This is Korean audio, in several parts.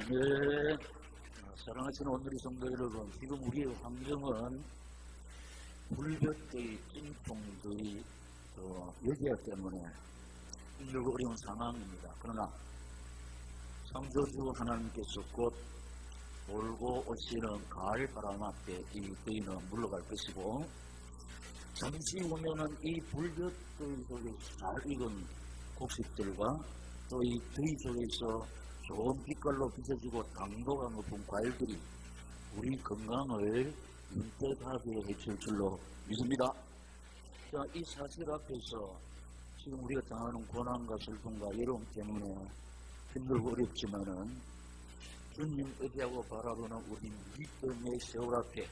네, 사랑하시는 오늘의 성도 여러분, 지금 우리의 환경은 불볕의 찜통들이 여기에 때문에 힘들고 어려운 상황입니다. 그러나 창조주 하나님께서 곧 돌고 오시는 가을 바람 앞에 이 더위는 물러갈 것이고, 잠시 후면은 이 불볕의 속에서 잘 익은 곡식들과 또 이 더위 속에서 좋은 빛깔로 비춰지고 당도가 높은 과일들이 우리 건강을 윤택하게 해줄 줄로 믿습니다. 자, 이 사실 앞에서 지금 우리가 당하는 고난과 슬픔과 여름 때문에 힘들고 어렵지만은 주님 의지하고 바라보는 우리 믿음의 세월 앞에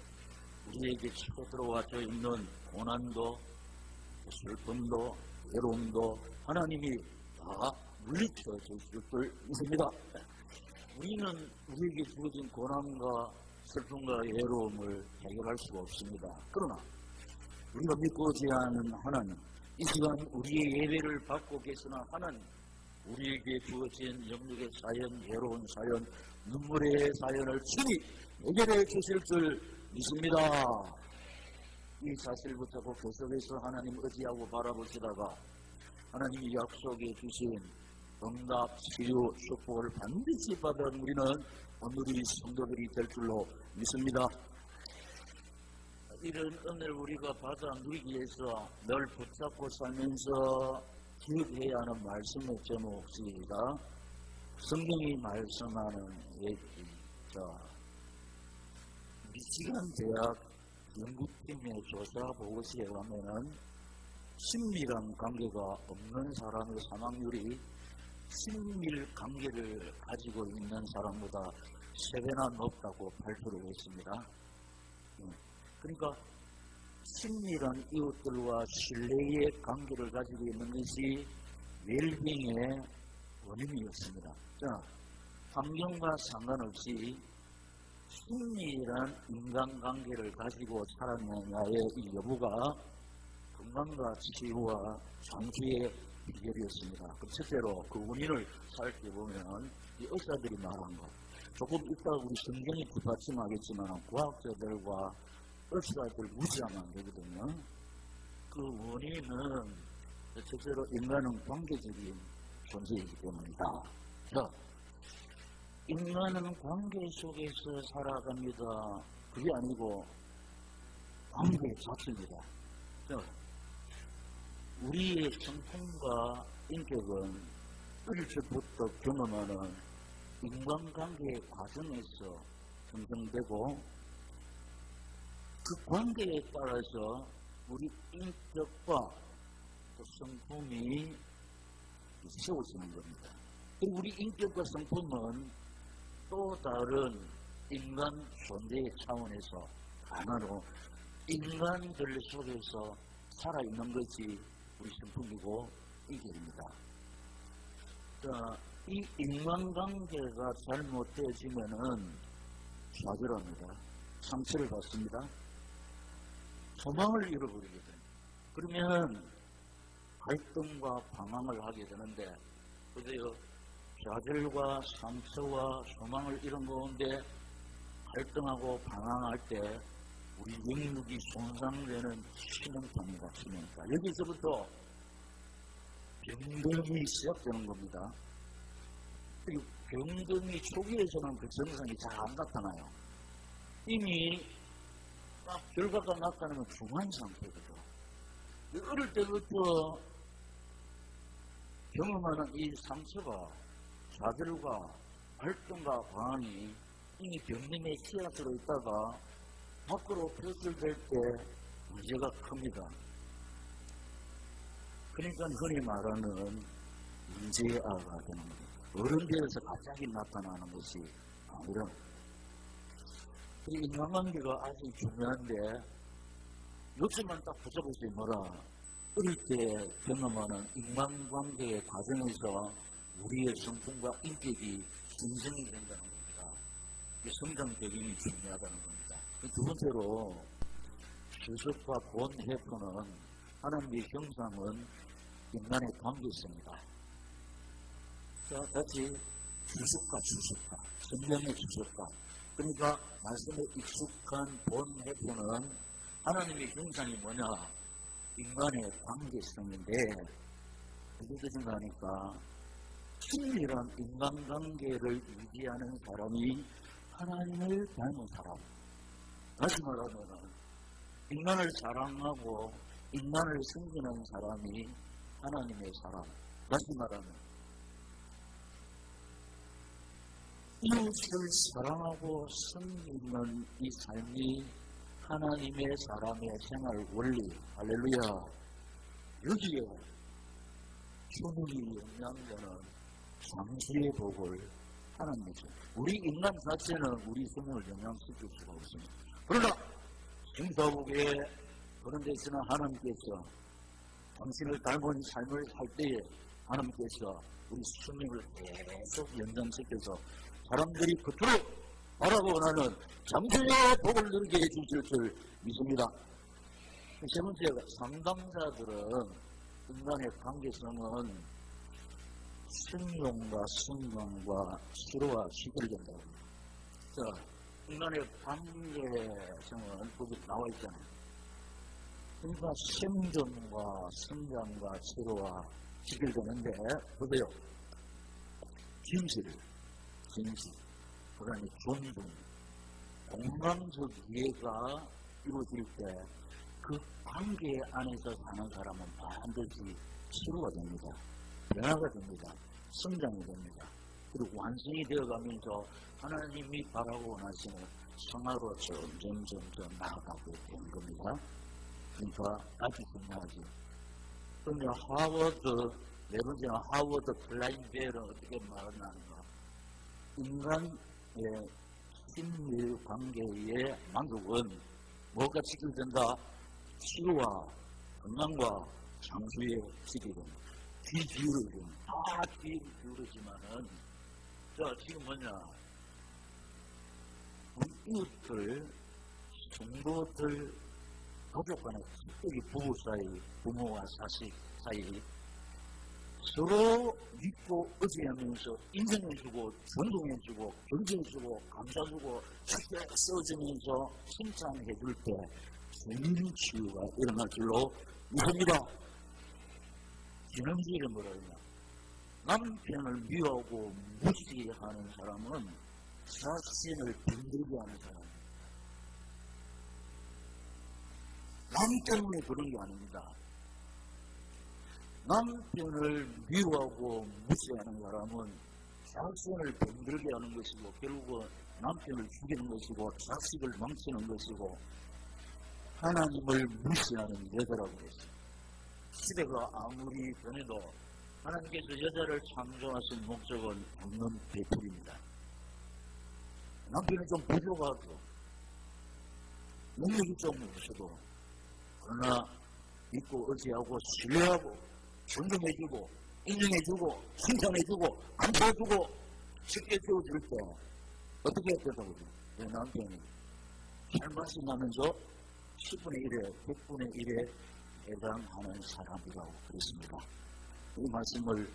우리에게 치고 들어와져 있는 고난도 슬픔도 외로움도 하나님이 다 물리쳐 주실 줄 믿습니다. 우리는 우리에게 주어진 고난과 슬픔과 외로움을 해결할 수가 없습니다. 그러나 우리가 믿고 의지하는 하나님, 이 시간 우리의 예배를 받고 계시나 하나님, 우리에게 주어진 영역의 사연, 외로운 사연, 눈물의 사연을 친히 해결해 주실 줄 믿습니다. 이 사실부터 계속해서 하나님 의지하고 바라보시다가 하나님이 약속해 주신 응답, 치유, 축복을 반드시 받은 우리는 오늘의 성도들이 될 줄로 믿습니다. 이런 은혜를 우리가 받아 누리기 위해서 늘 붙잡고 살면서 기억해야 하는 말씀의 제목입니다. 성경이 말씀하는 얘기죠. 미시간 대학 연구팀의 조사 보고서에 가면은 친밀한 관계가 없는 사람의 사망률이 친밀 관계를 가지고 있는 사람보다 3배나 높다고 발표를 했습니다. 그러니까 친밀한 이웃들과 신뢰의 관계를 가지고 있는 것이 웰빙의 원인이었습니다. 자, 환경과 상관없이 친밀한 인간관계를 가지고 살아내냐의 이 여부가 건강과 치유와 장수의 비결이었습니다. 그 첫째로 그 원인을 살펴보면 이 의사들이 말한 것, 조금 이따 우리 성경이 뒷받침하겠지만 과학자들과 의사들 무시하면 안 되거든요. 그 원인은 첫째로 인간은 관계적인 존재이기 때문이다. 자, 인간은 관계 속에서 살아갑니다. 그게 아니고 관계 자체입니다. 우리의 성품과 인격은 어릴 적부터 경험하는 인간관계의 과정에서 형성되고 그 관계에 따라서 우리 인격과 또 성품이 세워지는 겁니다. 그리고 우리 인격과 성품은 또 다른 인간 존재의 차원에서 하나로 인간들 속에서 살아있는 것이 우리 성품이고 인격입니다. 자, 이 인간관계가 잘못되어지면은 좌절합니다. 상처를 받습니다. 소망을 잃어버리게 됩니다. 그러면 갈등과 방황을 하게 되는데, 그래요. 좌절과 상처와 소망을 잃은 가운데 갈등하고 방황할 때 우리 영육이 손상되는 치명타입니다. 치명타. 여기서부터 병듦이 시작되는 겁니다. 그리고 병듦이 초기에서는 그 증상이 잘 안 나타나요. 이미 딱 결과가 나타나면 중한 상태거든. 어릴 때부터 경험하는 이 상처가 좌절과 갈등과 방황이 이미 병림의 씨앗으로 있다가 밖으로 표출될 때 문제가 큽니다. 그러니까 흔히 말하는 문제아가 되는 겁니다. 어른되어서 갑자기 나타나는 것이 아니라 이 인간관계가 아주 중요한데 요즘만 딱 붙여보세요. 뭐라 어릴 때 경험하는 인간관계의 과정에서 우리의 성품과 인격이 진정이 된다는 겁니다. 이 성장 배경이 중요하다는 겁니다. 두 번째로 주석과 본 해포는 하나님의 형상은 인간의 관계성이다. 자, 같이 주석과 성경의 주석과 그러니까 말씀에 익숙한 본 해포는 하나님의 형상이 뭐냐? 인간의 관계성인데 어떻게 생각하니까 친밀한 인간관계를 유지하는 사람이 하나님을 닮은 사람. 다시 말하면 인간을 사랑하고 인간을 섬기는 사람이 하나님의 사람. 다시 말하면 이웃을 사랑하고 섬기는 이 삶이 하나님의 사람의 생활 원리. 할렐루야. 여기에 주님이 영향되는 장수의 복을 하나님이죠. 우리 인간 자체는 우리 생명을 영향시킬 수가 없습니다. 그러나 심사복에 그런 데서는 하나님께서 당신을 닮은 삶을 살 때에 하나님께서 우리 수명을 계속 연장시켜서 사람들이 그토록 바라고 나는 장수의 복을 누리게 해주실 줄 믿습니다. 세 번째, 상담자들은 인간의 관계성은 순종과 순간과 수로와 시결된다고 합니다. 자, 인간의 관계성은 거기 나와 있잖아요. 그러니까 생존과 성장과 치료와 시결되는데 보세요. 진실, 그다음에 존중, 공감적 이해가 이루어질 때 그 관계 안에서 사는 사람은 반드시 치료가 됩니다. 변화가 됩니다. 성장이 됩니다. 그리고 완성이 되어가면서 하나님이 바라고 원하시는 성화로 점점 나아가고 되는 겁니다. 그러니까 아주 중요하지. 그러면 네 번째는 하워드 클라인벨은 어떻게 말하는가? 인간의 친밀 관계의 만족은 뭐가 지켜진다? 치유와 건강과 장수의 지켜진다. 귀 기울이고 다 귀 기울이지만은 자 지금 뭐냐? 우리 이웃들, 성도들, 가족 간에 특히 부부 사이, 부모와 자식 사이 서로 믿고 의지하면서 인정해주고 존중해주고 견제해주고 감사주고 쉽게 써주면서 칭찬해줄 때 주님 치유가 일어날 줄로 믿습니다. 지난주에 뭐라 했냐? 남편을 미워하고 무시하는 사람은 자신을 병들게 하는 사람입니다. 남 때문에 그런 게 아닙니다. 남편을 미워하고 무시하는 사람은 자신을 병들게 하는 것이고 결국은 남편을 죽이는 것이고 자식을 망치는 것이고 하나님을 무시하는 여자라고 했어요. 시대가 아무리 변해도 하나님께서 여자를 창조하신 목적은 없는 배필입니다. 남편은 좀 부족하고 능력이 좀 없어도 그러나 믿고 의지하고 신뢰하고 존중해주고 인정해주고 칭찬해주고 감사해주고 쉽게 키워줄 때 어떻게 했다고 그러죠? 내 남편이 살맛이 나면서 10분의 1에 100분의 1에 해당하는 사람이라고 그랬습니다. 이 말씀을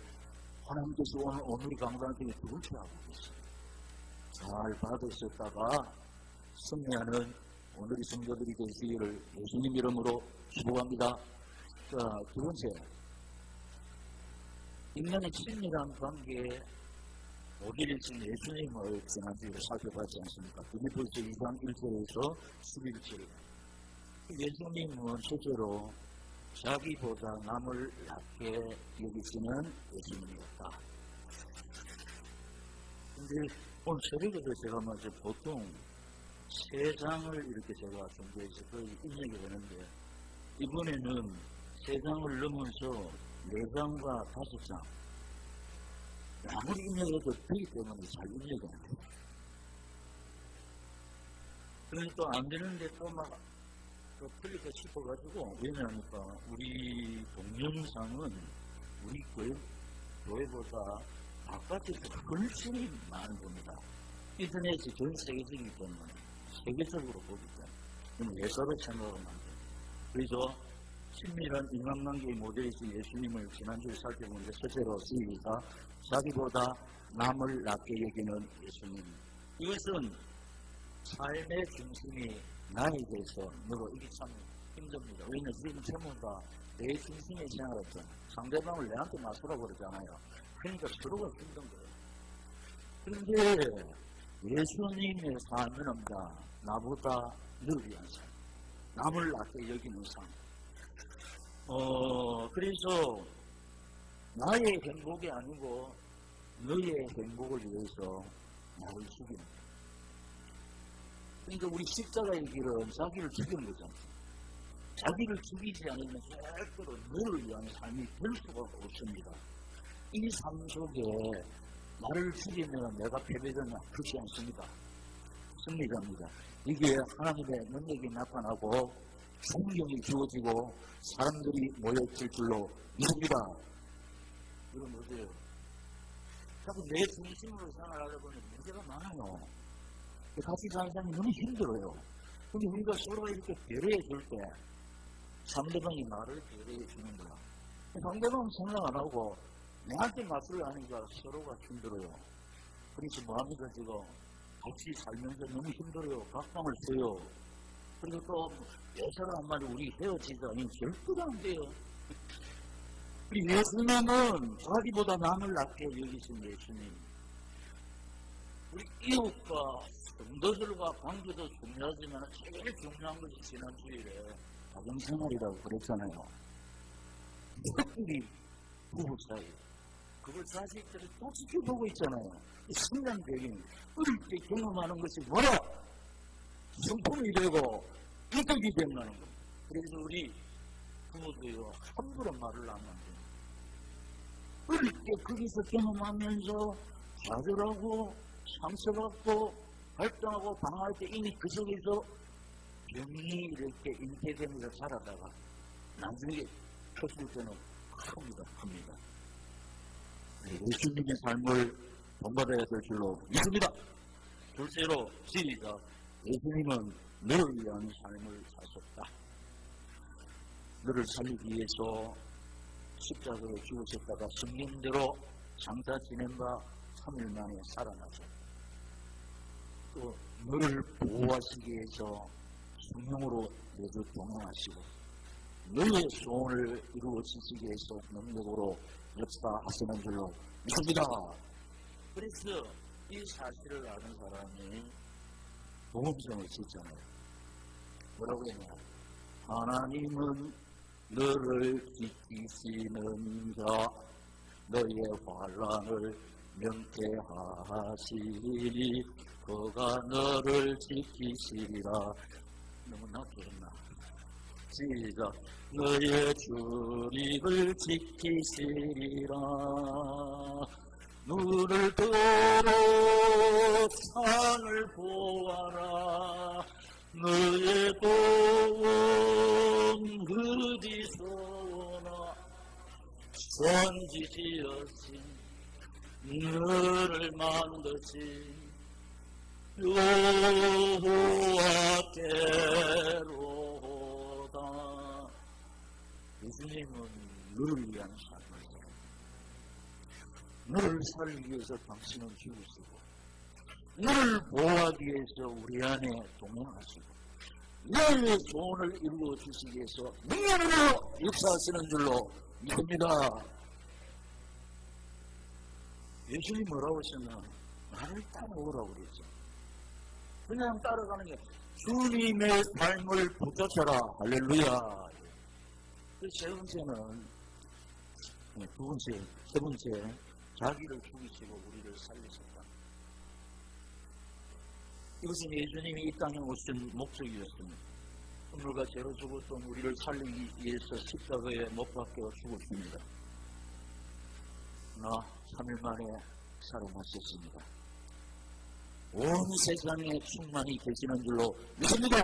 하나님께서 오늘 강단 중에 두 번째 하고 계십니다. 잘 받으셨다가 승리하는 오늘의 성도들이 되시기를 예수님 이름으로 축복합니다. 자, 두 번째, 인간의 친밀한 관계에 오길이신 예수님을 지난주에 살펴봤지 않습니까? 빌립보서 2장 1절에서 11절. 예수님은 실제로 자기보다 남을 낮게 여기시는 예수님이었다. 근데 오늘 새벽에도 제가 먼저 보통 세 장을 이렇게 제가 준비해서 거의 입력이 되는데 이번에는 세 장을 넘어서 4장과 5장 아무리 입력해도 되기 때문에 잘 입력이 안 돼요. 그러니 또 안 되는데 또 막 틀릴까 싶어가지고 왜냐하니까 우리 동영상은 우리 교회보다 바깥에서 훨씬 많은 겁니다. 인터넷이 전 세계적이기 때문에 세계적으로 보기 때문에 예사로 생각하면 안 돼요. 그래서 친밀한 인간관계의 모델이신 예수님을 지난주에 살펴보는데 첫째로 시기가 자기보다 남을 낮게 여기는 예수님. 이것은 삶의 중심이 나에 대해서 너로 이게 참 힘듭니다. 왜냐하면 지금 전부 다 내 중심의 생활했잖아. 상대방을 내한테 맞서라고 그러잖아요. 그러니까 서로가 힘든 거예요. 그런데 예수님의 삶은 나보다 너를 위한 삶, 남을 낮게 여기는 삶. 그래서 나의 행복이 아니고 너의 행복을 위해서 나를 죽이는 거예요. 그러니까 우리 십자가의 길은 자기를 죽이는 거잖아요. 자기를 죽이지 않으면 절대로 너를 위한 삶이 될 수가 없습니다. 이 삶 속에 나를 죽이면 내가 패배되냐? 그렇지 않습니다. 승리자입니다. 이게 하나님의 능력이 나타나고 존경이 주어지고 사람들이 모여질 줄로 믿습니다. 이건 뭐세요? 자꾸 내 중심으로 생활하다 보니 문제가 많아요. 같이 사는 사람이 너무 힘들어요. 근데 우리가 서로 이렇게 배려해 줄 때 상대방이 나를 배려해 주는 거야. 상대방은 생각 안 하고 내한테 맞서려 하니까 서로가 힘들어요. 그래서 뭐합니까 지금 같이 살면서 너무 힘들어요. 각방을 써요. 그리고 또 예사를 한 마디 우리 헤어지자니 절대로 안 돼요. 우리 예수님은 자기보다 남을 낮게 여기신 예수님. 우리 이웃과 성도들과 관계도 중요하지만 제일 중요한 것이 지난 주일에 가정생활이라고 그랬잖아요. 특별히 부부 사이. 그걸 자식들이 또 지켜보고 있잖아요. 성장적인 어릴 때 경험하는 것이 뭐라? 성품이 되고 인격이 된다는 거. 그래서 우리 부모도요 함부로 말을 하면 안 돼요. 어릴 때 거기서 경험하면서 좌절하고 상처받고 발동하고 방황할 때 이미 그 속에서 병이 이렇게 인쇄되면서 자라다가 나중에 컸을 때는 큽니다. 예수님의 삶을 본받아야 될 줄로 믿습니다. 둘째로 시작. 예수님은 너를 위한 삶을 사셨다. 너를 살리기 위해서 십자가에 죽으셨다가 성경대로 장사 지낸 바 3일 만에 살아나셨다. 또 너를 보호하시기 위해서 성령으로 너를 동행하시고 너의 소원을 이루어지시기 위해서 능력으로 역사하시는 줄로 믿습니다. 그래서 이 사실을 아는 사람이 복음성을 짓잖아요. 뭐라고 했냐? 하나님은 너를 지키시는 자, 너의 환난을 명쾌하시니 그가 너를 지키시리라. 너무 낮게 했나? 시작. 너의 주님을 지키시리라. 눈을 들어 산을 보아라. 너의 도움 어디서 오나. 선지지으신 너를 만드신 여호와께로다. 예수님은 너를 위한 삶을 살아요. 너를 살기 위해서 당신은 죽으시고, 너를 보호하기 위해서 우리 안에 동행하시고, 너의 소원을 이루어 주시기 위해서 능력으로 역사하시는 줄로 믿습니다. 예수님 뭐라고 하셨나? 나를 따라오라고 그랬죠. 그냥 따라가는 게 주님의 삶을 붙잡아라. 할렐루야. 세 번째, 자기를 죽이시고 우리를 살리셨다. 이것은 예수님이 이 땅에 오신 목적이었습니다. 선물과 죄로 죽었던 우리를 살리기 위해서 십자가에 못 박혀 죽었습니다. 그러나 3일 만에 살아나셨습니다. 온 세상에 충만히 계시는 줄로 믿습니다.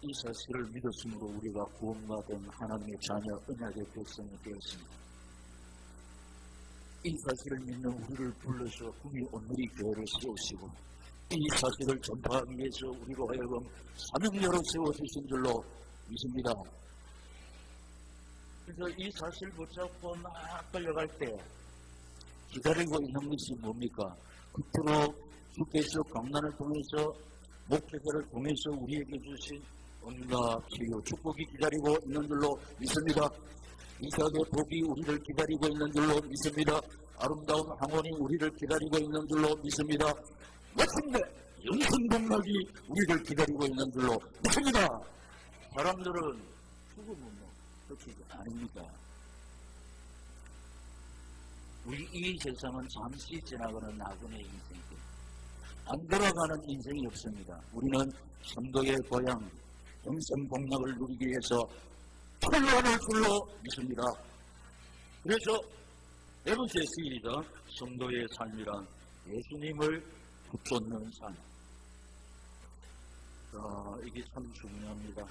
이 사실을 믿었으므로 우리가 구원받은 하나님의 자녀 언약의 백성이 되었습니다. 이 사실을 믿는 우리를 불러서 구미 온누리 교회를 세우시고 이 사실을 전파하기 위해서 우리로 하여금 사명자로 세워주신 줄로 믿습니다. 그래서 이 사실 붙잡고 막 끌려갈 때 기다리고 있는 것이 뭡니까? 끝으로 주께서 강난을 통해서 목회자를 통해서 우리에게 주신 온갖 치유 축복이 기다리고 있는 줄로 믿습니다. 이삭의 복이 우리를 기다리고 있는 줄로 믿습니다. 아름다운 항원이 우리를 기다리고 있는 줄로 믿습니다. 마침내 영생복락이 우리를 기다리고 있는 줄로 믿습니다. 사람들은 죽음은 끝이 아닙니다. 우리 이 세상은 잠시 지나가는 나그네 인생이고 안 돌아가는 인생이 없습니다. 우리는 선도의 고향 영생복락을 누리기 위해서 출발할 줄로 믿습니다. 그래서 네 번째 시리가 성도의 삶이란 예수님을 붙잡는 삶. 이게 참 중요합니다.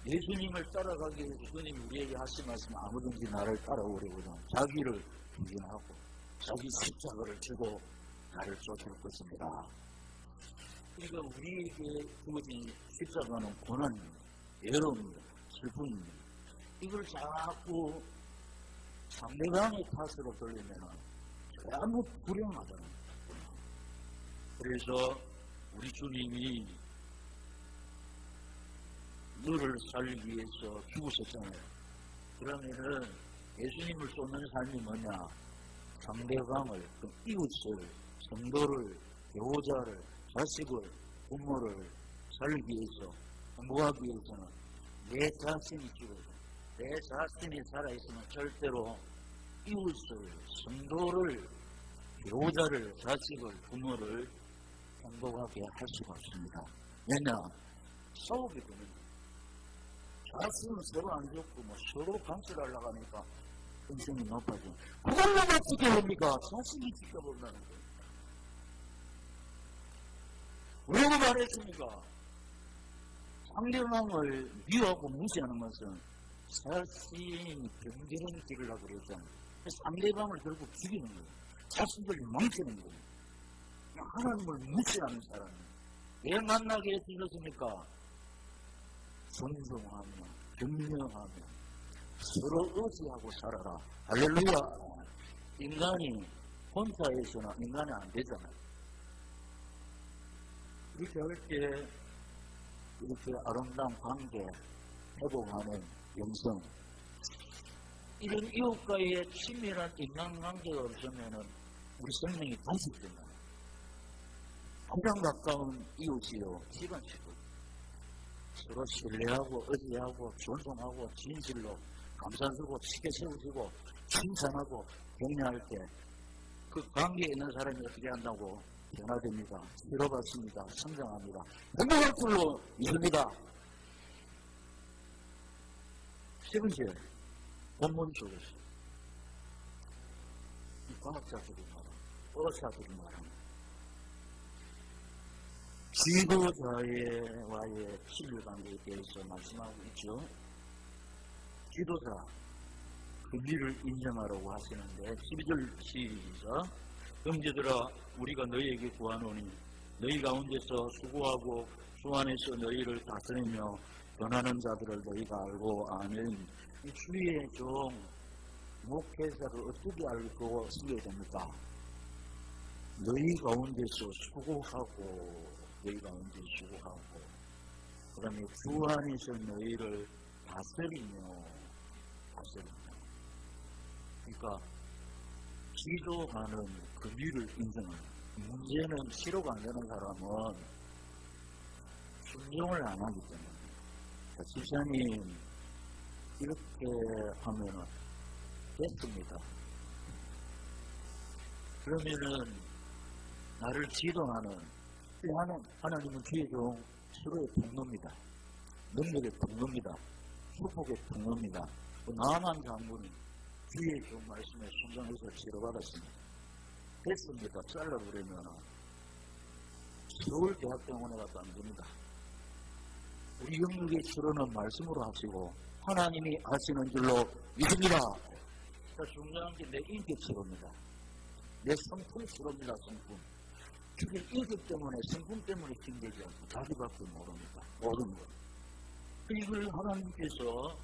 예수님을 따라가기 위해서 주님이 우리에게 하신 말씀 아무든지 나를 따라오려거든 자기를 부인하고 자기 십자가를 지고 나를 쫓을 것입니다. 그러니까 우리에게 주어진 십자가는 고난입니다. 외로움입니다. 슬픔입니다. 이걸 자꾸 상대방의 탓으로 돌리면 너무 불행하잖아요. 그래서 우리 주님이 너를 살리기 위해서 죽으셨잖아요. 그러면은 예수님을 쫓는 삶이 뭐냐? 상대방을, 그 이웃을, 성도를, 배우자를, 자식을, 부모를 살리기 위해서, 행복하기 위해서는 내 자신이 죽어서 내 자신이 살아있으면 절대로 이웃을, 성도를, 배우자를, 자식을, 부모를 행복하게 할 수가 없습니다. 왜냐? 싸우게 되는 자신은 서로 안 좋고 서로 감싸려고 하니까 인생이 높아져. 그걸 누가 지켜봅니까? 자신이 지켜본다는 거예요. 왜 말했습니까? 상대방을 미워하고 무시하는 것은 자신이 병되는 길을 하고 그랬잖아요. 상대방을 결국 죽이는 거예요. 자신을 망치는 거예요. 하나님을 무시하는 사람이 왜 만나게 해주셨습니까? 존중하며 격려하며 서로 의지하고 살아라. 할렐루야. 인간이 혼자에서는 인간이 안 되잖아요. 이렇게 할 때 이렇게 아름다운 관계 회복하는 영성 이런 이웃과의 친밀한 인간관계가 없으면 우리 생명이 단식된다. 가장 가까운 이웃이요, 집안 친구. 서로 신뢰하고 의지하고 존중하고 진실로 감사주고 치게 세우시고 칭찬하고 격려할 때 그 관계에 있는 사람이 어떻게 한다고? 변화됩니다. 치료받습니다. 성장합니다. 행복할 줄로 믿습니다. 세 번째, 본문 속에서 이 과학자들이 의사들이 말합니다. 지도자와의 친밀관계에 대해서 말씀하고 있죠. 지도자, 권리를 인정하라고 하시는데 12절 시작. 형제들아 우리가 너희에게 구하노니 너희 가운데서 수고하고 주 안에서 너희를 다스리며 변하는 자들을 너희가 알고 아멘. 이 주위의 종 목회자를 어떻게 알고 쓰게 됩니까? 너희 가운데서 수고하고 너희 가운데 수고하고 그 다음에 주 안에서 너희를 다스리며 그러니까 기도하는 권위를 인정하는. 문제는 치료가 안 되는 사람은 순종을 안 하기 때문에. 집사님 이렇게 하면은 됐습니다. 그러면은 나를 지도하는 하나님은 주의 종 서로의 통로입니다. 능력의 통로입니다. 축복의 통로입니다. 나만 장군이 주의 종 말씀에 순종해서 치료받았습니다. 됐습니다. 잘라버리면 서울대학병원에 가도 안 됩니다. 우리 영육의 치료는 말씀으로 하시고 하나님이 하시는 줄로 믿습니다. 중요한 게 내 인격 치료입니다. 내 성품 치료입니다. 성품. 그게 인격 때문에 성품 때문에 힘들지 않고 자기밖에 모릅니다. 모르는 것. 이걸 하나님께서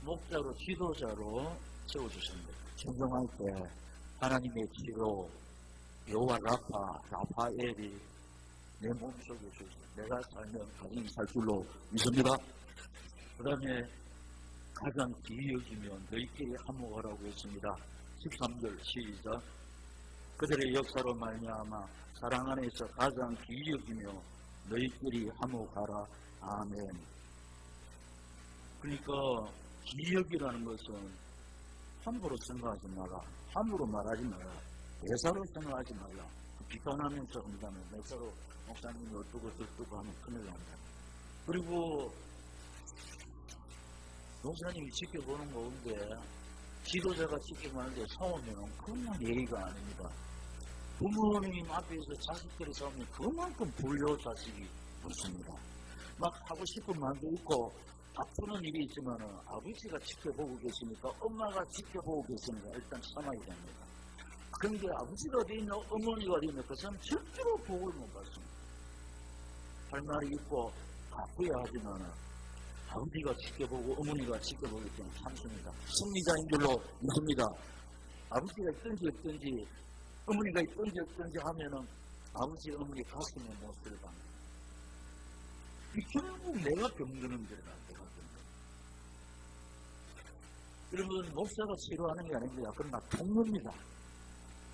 목자로 지도자로 세워주십니다. 성경할 때 하나님의 치료 여호와 라파엘이 내 몸속에 주셔서 내가 살면 가정이 살 줄로 믿습니다. 그 다음에 가장 기이 여기며 너희끼리 화목하라고 했습니다. 13절 시작. 그들의 역사로 말미암아 사랑 안에서 가장 기이 여기며 너희끼리 화목하라. 아멘. 그러니까 기이 여기라는 것은 함부로 생각하지 마라. 함부로 말하지 마라. 대사로 생각하지 말라. 비판하면서 한다면 대사로 목사님이 어떠고 저떠고 하면 큰일 난다. 그리고 목사님이 지켜보는 가운데 지도자가 지켜보는데 싸우면 그것만 예의가 아닙니다. 부모님 앞에서 자식들이 싸우면 그만큼 불효 자식이 없습니다. 막 하고 싶은 마음도 있고 다투는 일이 있지만 아버지가 지켜보고 계시니까 엄마가 지켜보고 계시니까 일단 참아야 됩니다. 그런데 아버지가 어디 있냐 어머니가 어디 있냐 그 사람 절대로 복을 못 받습니다. 할 말이 있고 바꾸야 하지만 아버지가 지켜보고 어머니가 지켜보기 때문에 참습니다. 승리자인 줄로 믿습니다. 아버지가 있든지 없든지 어머니가 있든지 없든지 하면은 아버지 어머니 가슴에 못 들어갑니다. 결국 내가 병드는 데라. 여러분 목사가 치료하는 게 아닙니다. 그러나 통로입니다.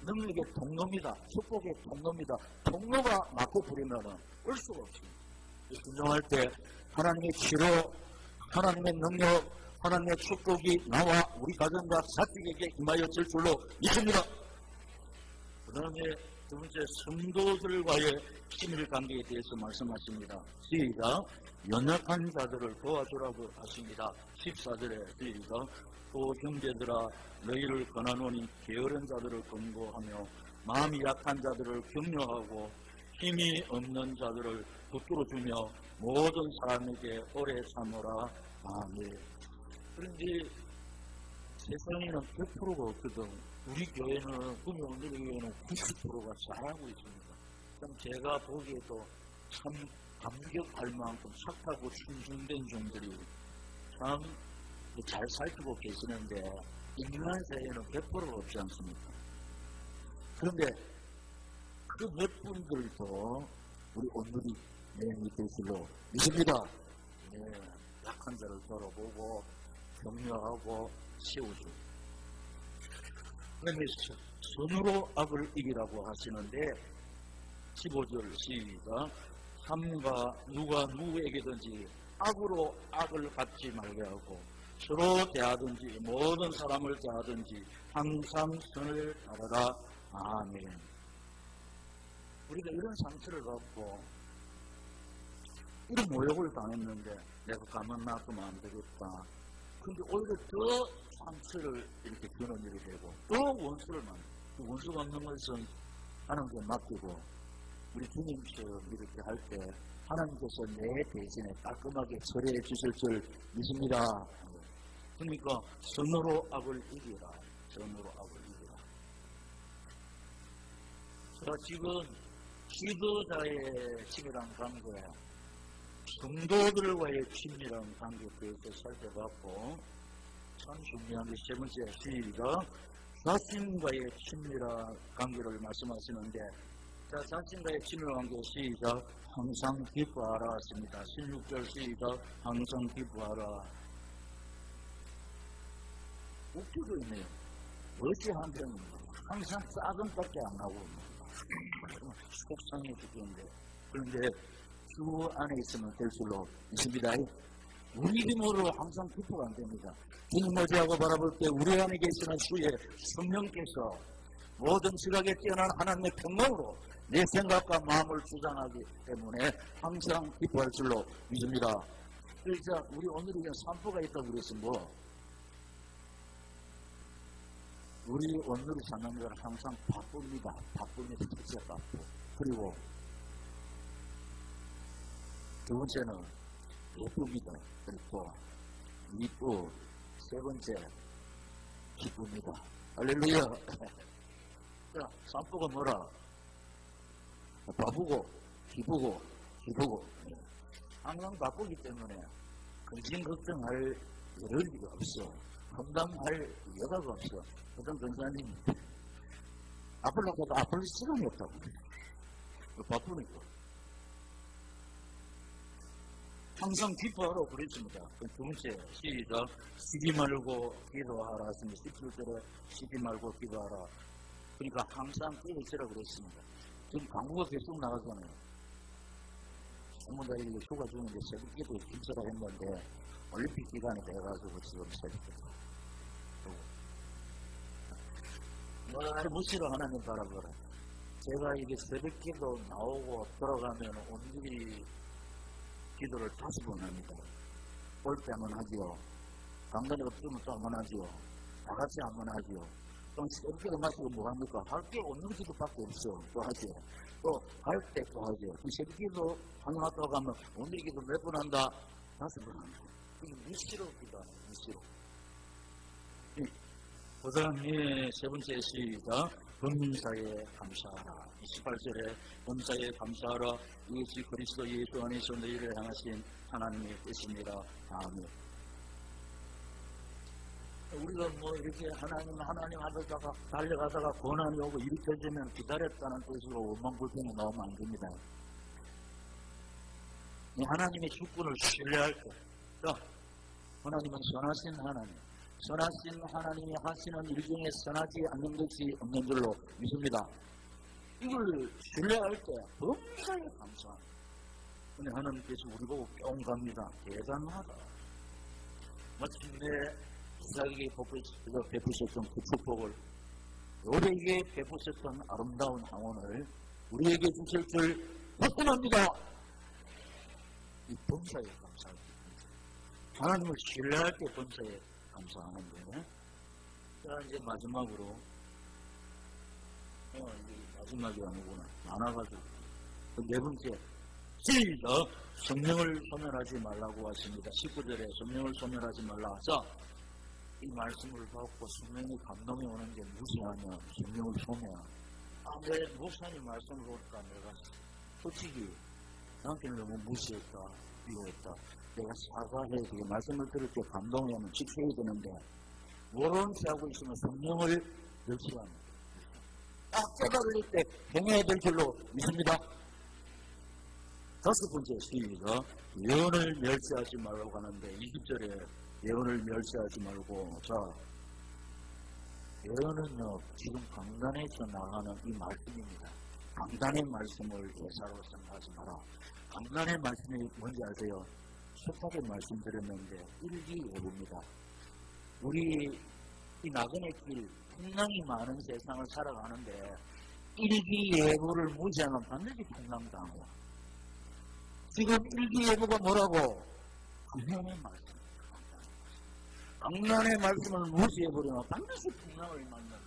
능력의 통로입니다. 축복의 통로입니다. 통로가 막고 부리면 올 수가 없습니다. 순종할 때 하나님의 치료, 하나님의 능력, 하나님의 축복이 나와 우리 가정과 사직에게 임하였을 줄로 믿습니다. 그 다음에 두 번째 성도들과의 친밀 관계에 대해서 말씀하십니다. 시작. 연약한 자들을 도와주라고 하십니다. 14절에 시작. 또 형제들아 너희를 권하노니 게으른 자들을 권고하며 마음이 약한 자들을 격려하고 힘이 없는 자들을 붙들어주며 모든 사람에게 오래 참으라. 아멘. 그런데 세상에는 100%가 없거든. 우리 교회는 구명원들 교회는 90%가 잘하고 있습니다. 그럼 제가 보기에도 참 감격할 만큼 착하고 충성된 종들이 참 잘 살피고 계시는데 인간 사회에는 100%가 없지 않습니까? 그런데 그 몇 분들도 우리 오늘이 내 밑에 줄로 믿습니다. 네, 약한 자를 돌아보고 격려하고 세우죠. 그러면 선으로 악을 이기라고 하시는데 15절 시작. 삼가 누가 누구에게든지 악으로 악을 갚지 말게 하고 서로 대하든지 모든 사람을 대하든지 항상 선을 따르라. 아멘. 우리가 이런 상처를 받고 이런 모욕을 당했는데 내가 가만 놔두면 안 되겠다. 근데 오히려 더 상처를 이렇게 주는 일이 되고 또 원수를 만나. 원수가 없는 것은 하나님께 맡기고 우리 주님처럼 이렇게 할 때 하나님께서 내 대신에 깔끔하게 처리해 주실 줄 믿습니다. 그러니까 선으로 악을 이기라. 선으로 악을 이기라. 자, 지금 지도자의 친밀한 관계, 성도들과의 친밀한 관계에 대해서 살펴봤고, 참 중요한 게 세 번째 시작. 자신과의 친밀한 관계를 말씀하시는데, 자, 자신과의 친밀한 관계 시작. 항상 기뻐하라 했습니다. 16절 시작. 항상 기뻐하라. 웃기고 있네요. 어찌하면 항상 작은 밖에 안 나오고 속상해 죽겠는데, 그런데 주 안에 있으면 될수록 있습니다. 우리 힘으로 항상 기뻐가 안 됩니다. 주님 어지하고 바라볼 때 우리 안에 계시는 주의 성령께서 모든 지각에 뛰어난 하나님의 평강으로 내 생각과 마음을 주장하기 때문에 항상 기뻐할 줄로 믿습니다. 그래서 우리 오늘 이제 산보가 있다고 그랬어. 우리 오늘이 사는 건 항상 바쁩니다. 바쁩니다. 진짜 바쁘고. 그리고 두 번째는 예쁩니다. 그리고 이쁘. 세 번째 기쁩니다. 할렐루야. 자, 산보가 뭐라? 바쁘고 기쁘고 기쁘고. 항상 바쁘기 때문에 근심 걱정할 여력이 없어. 감당할 여가가 없어. 어떤 권사님이 아플라고 해도 아플 시간이 없다고. 바쁘니까. 항상 기뻐하라고 그랬습니다. 두 번째 시작. 쉬지 말고 기도하라 했습니다. 17절에 쉬지 말고 기도하라. 그러니까 항상 끼어 있으라고 그랬습니다. 지금 광고가 계속 나가잖아요. 전문가들이 휴가 중인데 새벽기도 힘쓰라 했는데 올림픽 기간에 돼가지고 지금 새벽기도 뭘 무시로 하나님 바라보라. 제가 이게 새벽기도 나오고 돌아가면 온전히 기도를 5번 합니다. 올 때 한번 하지요. 강단에 없으면 또 한번 하지요. 다 같이 한번 하지요. 또 새벽기도 마시고 뭐 합니까? 할 게 없는 기도밖에 없어. 또 하지요. 또 갈 때 또 하지요. 새벽기도 한번 하다가 가면 오늘 기도 몇 번 한다? 5번 한다. 이게 무시로 기도하는 무시로. 고사람의 세 번째 시가 범사에 감사하라. 28절에 범사에 감사하라. 이것이 그리스도 예수 안에서 너희를 향하신 하나님의 뜻입니다. 아멘. 우리가 뭐 이렇게 하나님 하다가 달려가다가 고난이 오고 일으켜지면 기다렸다는 뜻으로 원망불평이 나오면 안 됩니다. 하나님의 주권을 신뢰할 때, 하나님은 선하신 하나님. 선하신 하나님이 하시는 일 중에 선하지 않는 것이 없는 줄로 믿습니다. 이걸 신뢰할 때 범사에 감사합니다. 근데 하나님께서 우리 보고 뿅 갑니다. 대단하다. 마침내 이삭에게 베푸셨던 그 축복을, 노래에게 베푸셨던 아름다운 항원을 우리에게 주실 줄 확신합니다. 이 범사에 감사합니다. 하나님을 신뢰할 때 범사에 감사하는데, 자, 이제 마지막으로, 마지막이 아니구나. 많아가지고. 네 번째, 시작! 성령을 소멸하지 말라고 하십니다. 19절에 성령을 소멸하지 말라. 자, 이 말씀을 받고 성령의 감동이 오는 게 무시하면 성령을 소멸. 내 목사님 말씀을 보니까 내가 솔직히 나한테는 너무 무시했다, 비호했다. 내가 사과해야 돼. 말씀을 들을 때 감동이 오면 지켜야 되는데, 모르는 체 하고 있으면 성령을 멸시합니다. 딱 깨달을 때 행해야 될 줄로 믿습니다. 5번째 시가 예언을 멸시하지 말라고 하는데 20절에 예언을 멸시하지 말고. 자, 예언은요, 지금 강단에서 나가는 이 말씀입니다. 강단의 말씀을 예사로 생각하지 마라. 강단의 말씀이 뭔지 아세요? 속하게 말씀드렸는데 일기예보입니다. 우리 이 나그네 길, 풍랑이 많은 세상을 살아가는데 일기예보를 무시하면 반드시 풍랑당해요. 지금 일기예보가 뭐라고? 강단의 말씀. 강단의 말씀을 무시해버리면 반드시 풍랑을 만난다.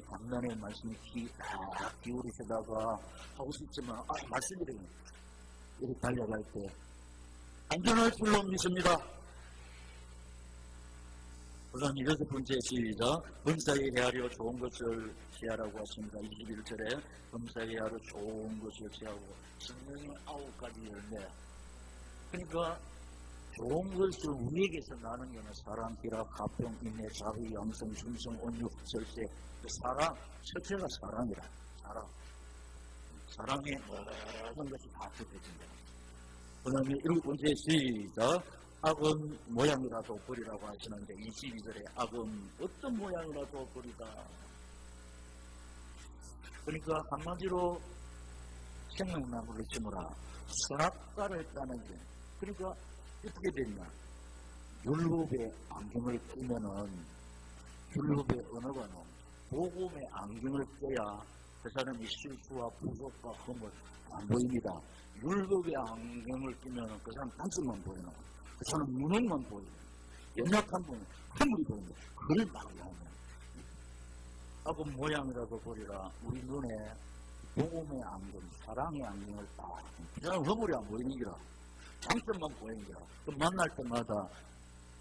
강단의 말씀이 딱 기울이시다가 하고 싶지만 말씀이래요. 이렇게 달려갈 때 안전할 줄로 믿습니다. 우선 6번째 시작. 범사에 헤아려 좋은 것을 취하라고 하십니다. 21절에 범사에 헤아려 좋은 것을 취하고 성령의 9가지 열매. 그러니까 좋은 것을 우리에게서 나는 것은 사랑, 기락, 가평, 인내, 자비, 양성, 충성, 온유, 절제. 그 사랑, 첫째가 사랑이라. 사랑의 모든 것이 다 뜯어진다. 그 다음에 7번째 시작. 악은 모양이라도 버리라고 하시는데 22절에 악은 어떤 모양이라도 버리다. 그러니까 한마디로 생명나무를 심으라. 선악과를 따는 게. 그러니까 어떻게 됐냐. 율법의 안경을 끼면은 율법의 언어가 복음의 안경을 껴야 그 사람이 실수와 부족과 흠을 안 보입니다. 율법의 안경을 끼면 그 사람 단점만 보이는 거예요. 그 사람 무능만 보여요. 연약한 분은 허물이 보입니다. 그걸 말하면 악은 모양이라도 버리라. 우리 눈에 복음의 안경, 사랑의 안경을 딱 그 사람 허물이 안 보이는 기라. 장점만 보이는 기라. 그럼 만날 때마다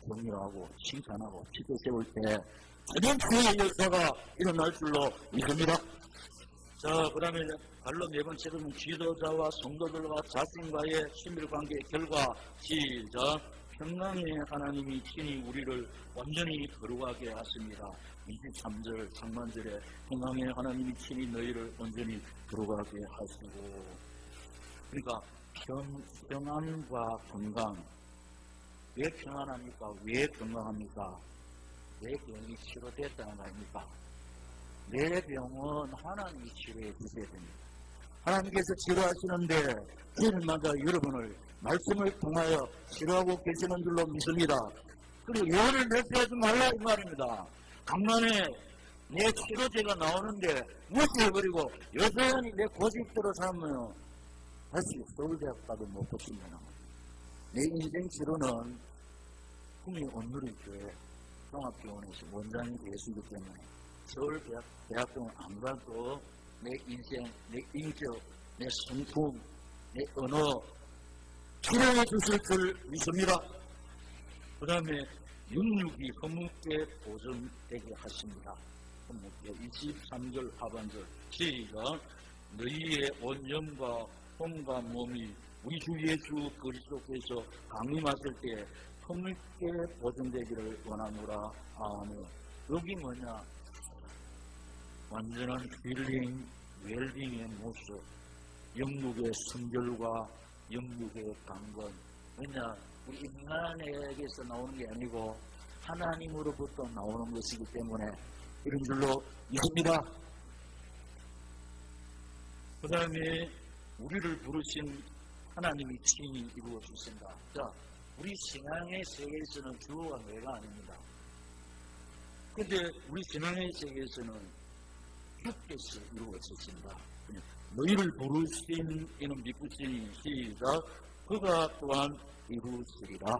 격려하고 칭찬하고 기도 세울 때 전연주의 역사가 일어날 줄로 믿습니다. 자, 그 다음에 발로 4번째는 지도자와 성도들과 자신과의 친밀관계의 결과. 시작. 평강의 하나님이 친히 우리를 완전히 거룩하게 하십니다. 23절 상반절에 평강의 하나님이 친히 너희를 완전히 거룩하게 하시고. 그러니까 평안과 건강. 왜 평안합니까? 왜 건강합니까? 내 병이 치료됐다는 거 아닙니까? 내 병은 하나님이 치료해 주셔야 됩니다. 하나님께서 치료하시는데 주일마다 여러분을 말씀을 통하여 치료하고 계시는 줄로 믿습니다. 그리고 예언을 멸시하지 말라 이 말입니다. 강간에 내 치료제가 나오는데 무시해버리고 여전히 내 고집대로 살면 다시 서울대학 가도 못 붙입니다. 내 인생 치료는 꿈이 온누리교회 종합병원에서 원장이 되시기 때문에 서울대학병원 안 가도 내 인생, 내 인격, 내 성품, 내 언어 치료해 주실 줄 믿습니다. 그 다음에 육육이 허물게 보존되게 하십니다. 허물게 23절 하반절 시작. 너희의 온 영과 혼과 몸이 우리 주 예수 그리스도께서 강림하실 때 허물게 보존되기를 원하노라. 아멘. 여기 뭐냐? 완전한 힐링, 웰빙의 모습, 영육의 순결과 영육의 강건. 왜냐? 우리 인간에게서 나오는 게 아니고 하나님으로부터 나오는 것이기 때문에 이런 줄로 믿습니다. 그 다음에 우리를 부르신 하나님이 친히 이루어 주신다. 자, 우리 신앙의 세계에서는 주어가 내가 아닙니다. 근데 우리 신앙의 세계에서는 주께서 이루어지신다. 너희를 부르신 이는 믿으시니 시작. 그가 또한 이루시리라.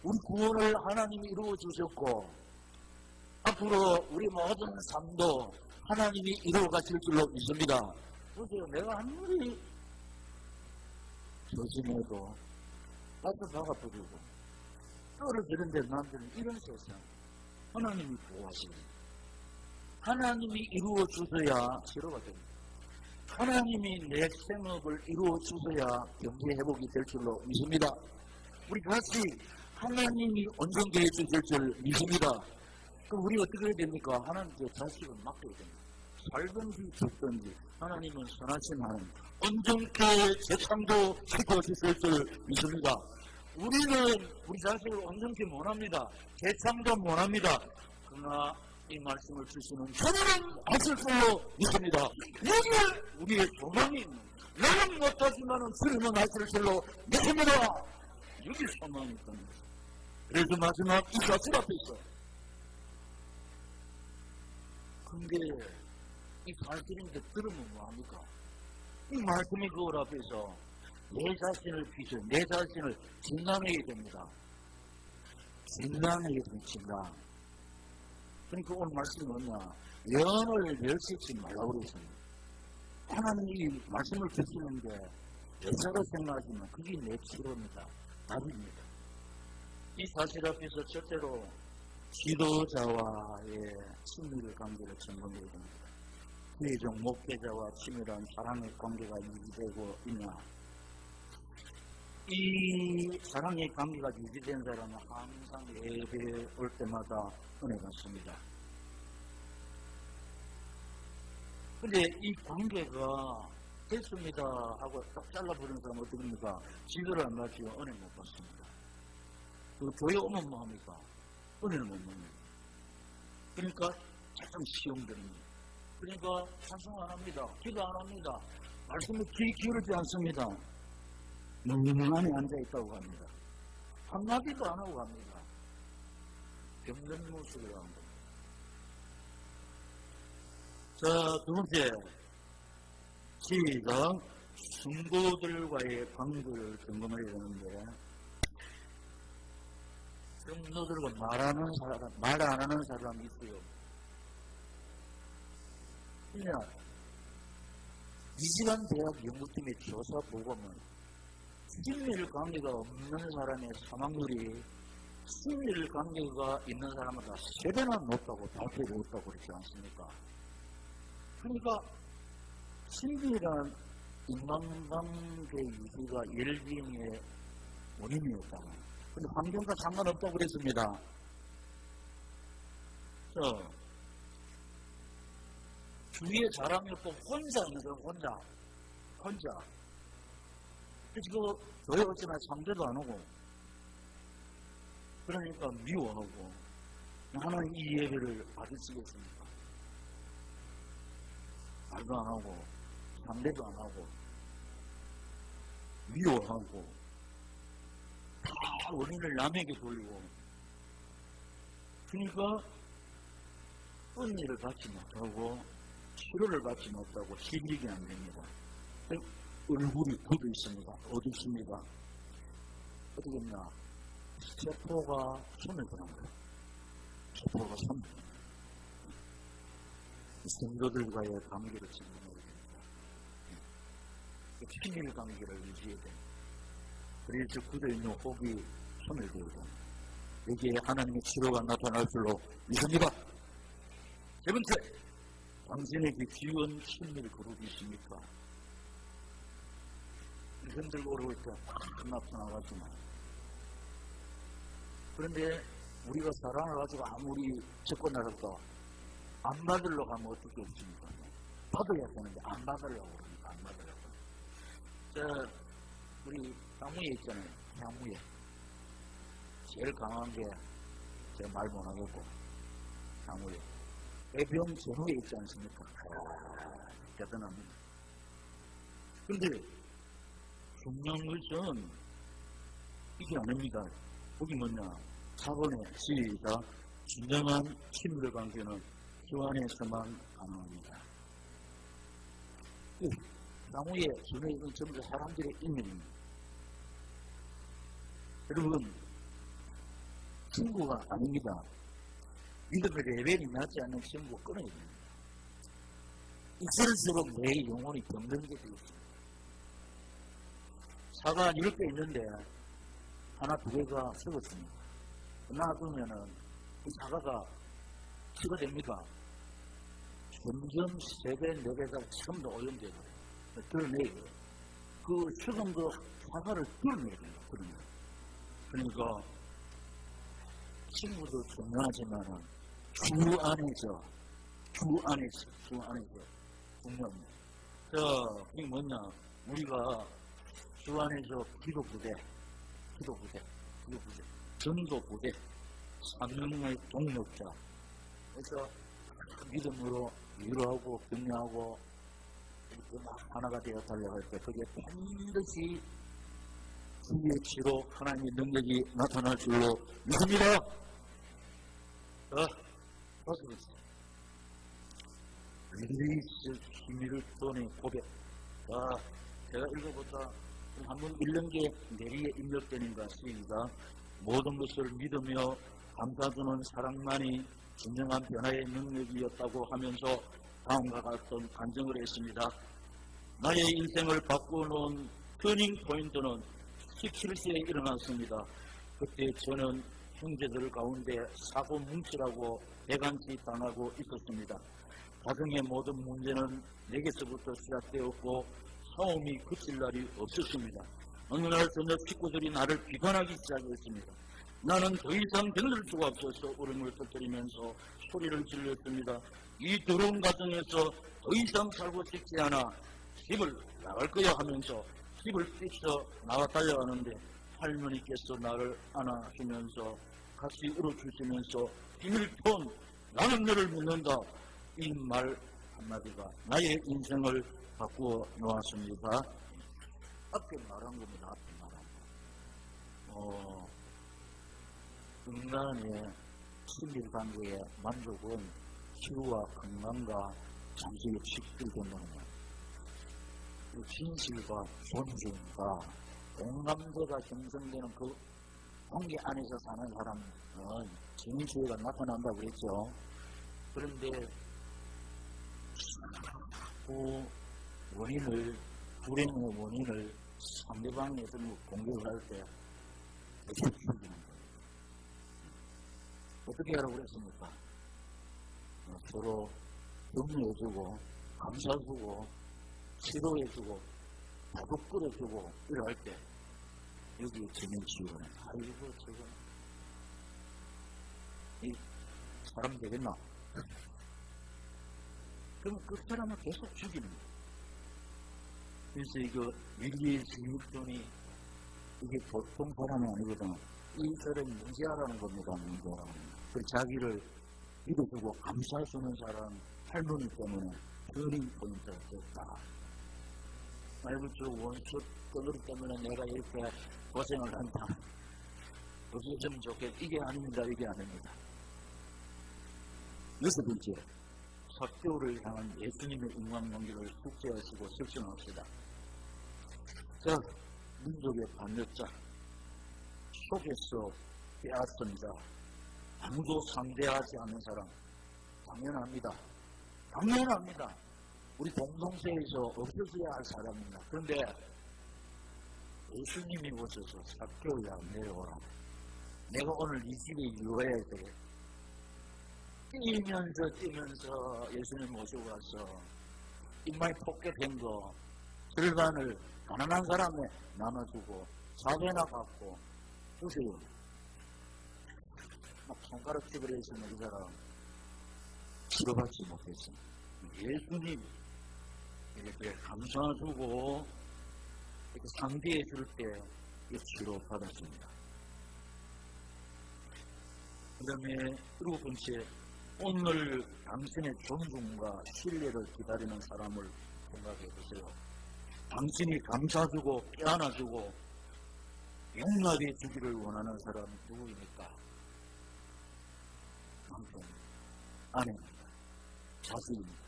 우리 구원을 하나님이 이루어주셨고 앞으로 우리 모든 삶도 하나님이 이루어가실 줄로 믿습니다. 보세요. 내가 아무리 조심해도 나도 나가버리고 떨어지는데 남들은 이런 세상 하나님이 보호하십니다. 하나님이 이루어 주셔야 치료가 됩니다. 하나님이 내 생업을 이루어 주셔야 경제 회복이 될 줄로 믿습니다. 우리 같이 하나님이 온전케 해주실 줄 믿습니다. 그럼 우리 어떻게 해야 됩니까? 하나님께 자식을 맡겨야 됩니다. 살든지 죽든지 하나님은 선하신 하나님, 온전케 재창도 시켜주실 줄 믿습니다. 우리는 우리 자신을 온전히 못합니다. 재창도 못합니다. 그러나 이 말씀을 주시는 주님은 하실 줄로 믿습니다. 여기에 우리의 소망이 있는 거예요. 나는 못하지만 주님은 하실 줄로 믿습니다. 여기 소망이 있는 거예요. 그래서 마지막 이 사실 앞에 있어요. 근데 이 사실인데 들으면 뭐합니까? 이 말씀이 그걸 앞에서 내 자신을 비춰, 내 자신을 진단해야 됩니다. 진단해야 됩니다. 진단. 그러니까 오늘 말씀이 뭐냐? 영을 멸시치 말라고 그랬습니다. 하나님이 말씀을 주시는데 여자로 생각하시면 그게 내 치료입니다. 답입니다. 이 사실 앞에서 절대로 지도자와의 친밀 관계를 점검해야 됩니다. 회종 목회자와 친밀한 사랑의 관계가 유지되고 있냐? 이 사랑의 관계가 유지된 사람은 항상 예배 올 때마다 은혜 받습니다. 근데 이 관계가 됐습니다 하고 딱 잘라버리는 사람은 어떻습니까? 지도를 안 받지만 은혜 못 받습니다. 그 교회 오면 뭐합니까? 은혜를 못 받습니다. 그러니까 참 시험들입니다. 그러니까 찬송 안 합니다. 기도 안 합니다. 말씀에 귀 기울이지 않습니다. 멍멍하니 앉아있다고 합니다. 한마디도 안 하고 갑니다. 병든 모습을 하는 겁니다. 자, 두 번째. 시작. 성도들과의 관계를 점검해야 되는데, 성도들과 말 안 하는 사람이 있어요. 그냥, 미시간 대학 연구팀의 조사 보고는, 친밀 관계가 없는 사람의 사망률이 친밀 관계가 있는 사람보다 3배나 높다고 발표를 했다고 그러지 않습니까? 그러니까 친밀한 인간관계 유지가 웰빙의 원인이었다고. 근데 환경과 상관없다고 그랬습니다. 주위에 자랑이 없고 혼자 있는 사람, 혼자. 그래서 교회 오지만 상대도 안 오고, 그러니까 미워하고, 하나님 이 예배를 받으시겠습니까? 말도 안 하고, 상대도 안 하고, 미워하고, 다 원인을 남에게 돌리고, 그러니까 은혜를 받지 못하고, 치료를 받지 못하고, 힘이 안 됩니다. 얼굴이 굳어 있습니다. 어둡습니다. 어떻게 했냐? 세포가 손을 드는 거예요. 세포가 손을. 성도들과의 관계를 증명해야 됩니다. 친밀 관계를 유지해야 됩니다. 그래서 굳어있는 혹이 손을 들고 여기에 하나님의 치료가 나타날 줄로 믿습니다. 세 번째, 당신에게 귀한 친밀 그룹이 있습니까? 흔들고 오르고 있다. 막 나타나가지고. 그런데 우리가 사랑을 가지고 아무리 접근하려고 안 받으려고 하면 어떻게 없습니까? 받아야 되는데 안 받으려고 그러니까 안 받으려고. 자, 우리 향후에 있잖아요. 향후에. 제일 강한 게 제가 말 못하겠고 향후에. 애병 전후에 있지 않습니까? 대단합니다. 근데 중요한 것은 이게 아닙니다. 거기 뭐냐? 4번에 시작. 진정한 친밀 관계는 주 안에서만 가능합니다. 나무에 전에 있는 전부 사람들의 인연입니다. 여러분, 친구가 아닙니다. 믿음의 레벨이 낮지 않는 친구 끊어야 됩니다. 있을수록 내 영혼이 병든 게 되어 있습니다. 사과 10개 있는데 하나, 2개가 썩었습니다. 놔두면은 이 사과가 치가 됩니까? 점점 3배, 4배가 처음 더 오염되고 뚫어내야 돼요. 그 썩은 그 사과를 뚫어내야 돼요. 그러니까 친구도 중요하지만은 주 안에서 중요합니다. 자, 이게 뭐냐? 우리가 주 안에서 기도 부대, 기도부대, 전도부대, 사명의 동력자. 그래서 믿음으로 위로하고 격려하고 이렇게 막 하나가 되어 달려갈 때 그게 반드시 주의 치로 하나님의 능력이 나타날 줄로 믿습니다. 그렇습니다. 리리스 히밀턴의 고백. 제가 읽어보자. 한번 읽는 게 내리에 입력되는 것입니다. 모든 것을 믿으며 감사주는 사랑만이 진정한 변화의 능력이었다고 하면서 다음과 같은 간증을 했습니다. 나의 인생을 바꾸는 터닝 포인트는 17세에 일어났습니다. 그때 저는 형제들 가운데 사고 뭉치라고 대간치 당하고 있었습니다. 가정의 모든 문제는 내게서부터 시작되었고 싸움이 그칠 날이 없었습니다. 어느 날 저녁 식구들이 나를 비관하기 시작했습니다. 나는 더 이상 견딜 수가 없어서 울음을 터뜨리면서 소리를 질렀습니다. 이 더러운 가정에서 더 이상 살고 싶지 않아 집을 나갈 거야 하면서 집을 뛰쳐 나와 달려가는데 할머니께서 나를 안아주면서 같이 울어주시면서 비밀톤 나는 너를 믿는다. 이 말 한마디가 나의 인생을 바꾸어 놓았습니다. 앞에 말한 겁니다. 앞에 말한 거. 인간의 친밀관계의 만족은 치유와 건강과 장기의 식들되는 진실과 존중과 공감대가 형성되는 그 관계 안에서 사는 사람은 진실가 나타난다고 그랬죠. 그런데 그 원인을, 불행의 원인을 상대방에서 공격을 할 때 계속 죽이는 거예요. 어떻게 하라고 그랬습니까? 서로 격려해주고 감사해주고 치료해주고 다독 끌어주고 이럴 때 여기 전면 치유는 아이고 저거 이 사람 되겠나? 그럼 그 사람을 계속 죽이는 거예요. 그래서 이거 윌리스 휴턴이 이게 보통 사람이 아니거든. 이 사람이 문제하라는 겁니다. 문제하라는 겁니다. 그 자기를 믿어주고 감사해주는 사람 할머니 때문에 터닝 포인트가 됐다. 말고 저 원수 떠돌이 때문에 내가 이렇게 고생을 한다. 없어지면 좋겠다. 이게 아닙니다. 이게 아닙니다. 여섯 번째, 사교를 향한 예수님의 인간관계를 숙지하시고 실천합시다. 자, 민족의 반역자 속에서 빼앗습니다. 아무도 상대하지 않는 사람 당연합니다. 당연합니다. 우리 공동체에서 없어져야 할 사람입니다. 그런데 예수님이 오셔서 사교야 내려오라. 내가 오늘 이 집에 유해야 돼. 뛰면서 예수님 모시고 가서 인마이 포켓한 거 절반을 가난한 사람에 나눠주고 4배나 갖고 보세요. 막 손가락질을 했으면 이 사람 치료받지 못했습니다. 예수님 이렇게 감사주고 이렇게 상대해 줄 때 치료받았습니다. 그 다음에 일곱 번째, 오늘 당신의 존중과 신뢰를 기다리는 사람을 생각해 보세요. 당신이 감사주고 껴안아주고 용납해 주기를 원하는 사람 누구입니까? 남편, 아내입니다. 자식입니다.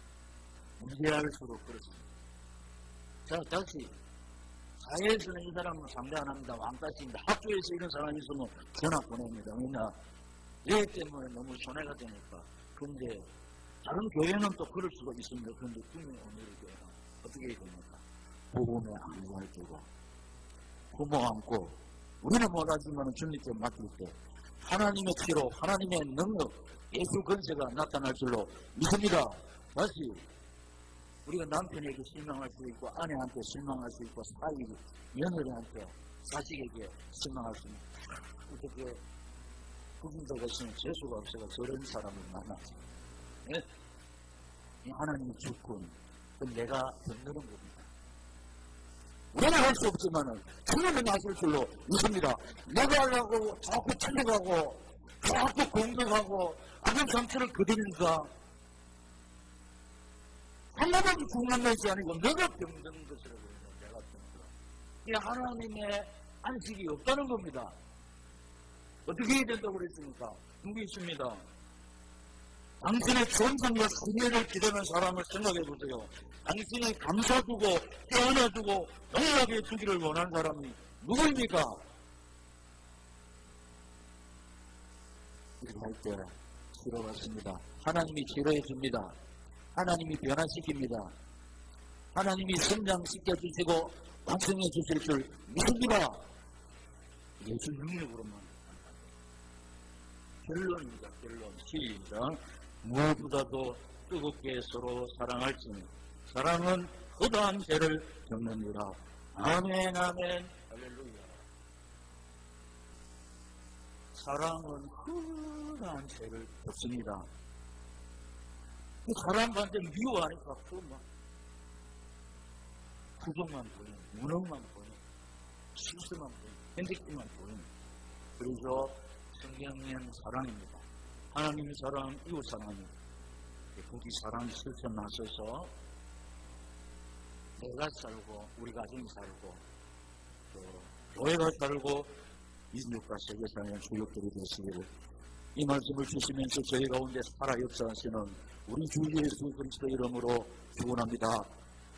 문제할수록 그렇습니다. 자, 다시 사회에서는 이 사람은 상대 안 합니다. 왕따시입니다. 학교에서 이런 사람이 있으면 전화 보냅니다. 왜냐? 얘 때문에 너무 손해가 되니까. 그런데 다른 교회는 또 그럴 수가 있습니다. 그런데 분명히 오늘 교회는 어떻게 해야 됩니까? 복음에 안수할 때고 부모 안고 우리는 못하지만 주님께 맡길 때 하나님의 치료, 하나님의 능력, 예수 권세가 나타날 줄로 믿습니다. 다시 우리가 남편에게 실망할 수 있고 아내한테 실망할 수 있고 사위, 며느리한테 자식에게 실망할 수 있고 어떻게 그분들 것은 재수가 없어서 저런 사람을 만나지. 네? 이 하나님의 주권, 그건 내가 건드는 겁니다. 우리는 할 수 없지만은 주님은 하실 줄로 믿습니다. 내가 하려고 자꾸 틀려가고 자꾸 공격하고 악한 상처를 거두니까 하나님이 중요한 것이 아니고 내가 병든 것이라고 해요. 내가 병든. 이게 하나님의 안식이 없다는 겁니다. 어떻게 해야 된다고 그랬습니까? 누구 있습니다. 당신의 존성과 승리를 기대는 사람을 생각해 보세요. 당신이 감싸주고 깨어나주고 영원하게 해주기를 원하는 사람이 누구입니까? 이렇게 할 때 치료받습니다. 하나님이 치료해 줍니다. 하나님이 변화시킵니다. 하나님이 성장시켜 주시고 완성해 주실 줄 믿습니다. 예수 능력으로만. 결론입니다. 결론. 시작. 무엇보다도 뜨겁게 서로 사랑할지니 사랑은 허다한 죄를 덮느니라. 아멘 아멘 할렐루야. 사랑은 허다한 죄를 덮습니다. 사람한테 미워하니까 그만 부정만 보이는, 무능만 보이는, 실수만 보이는, 핸디캡만 보이는. 그래서 성경은 사랑입니다. 하나님의 사랑, 이웃 사랑입니다. 거기 사랑이 실천 나서서 내가 살고 우리 가정이 살고 또 교회가 살고 민족과 세계 사는 주역들이 되시기를 이 말씀을 주시면서 저희 가운데 살아 역사하시는 우리 주 예수 그리스도 이름으로 축원합니다.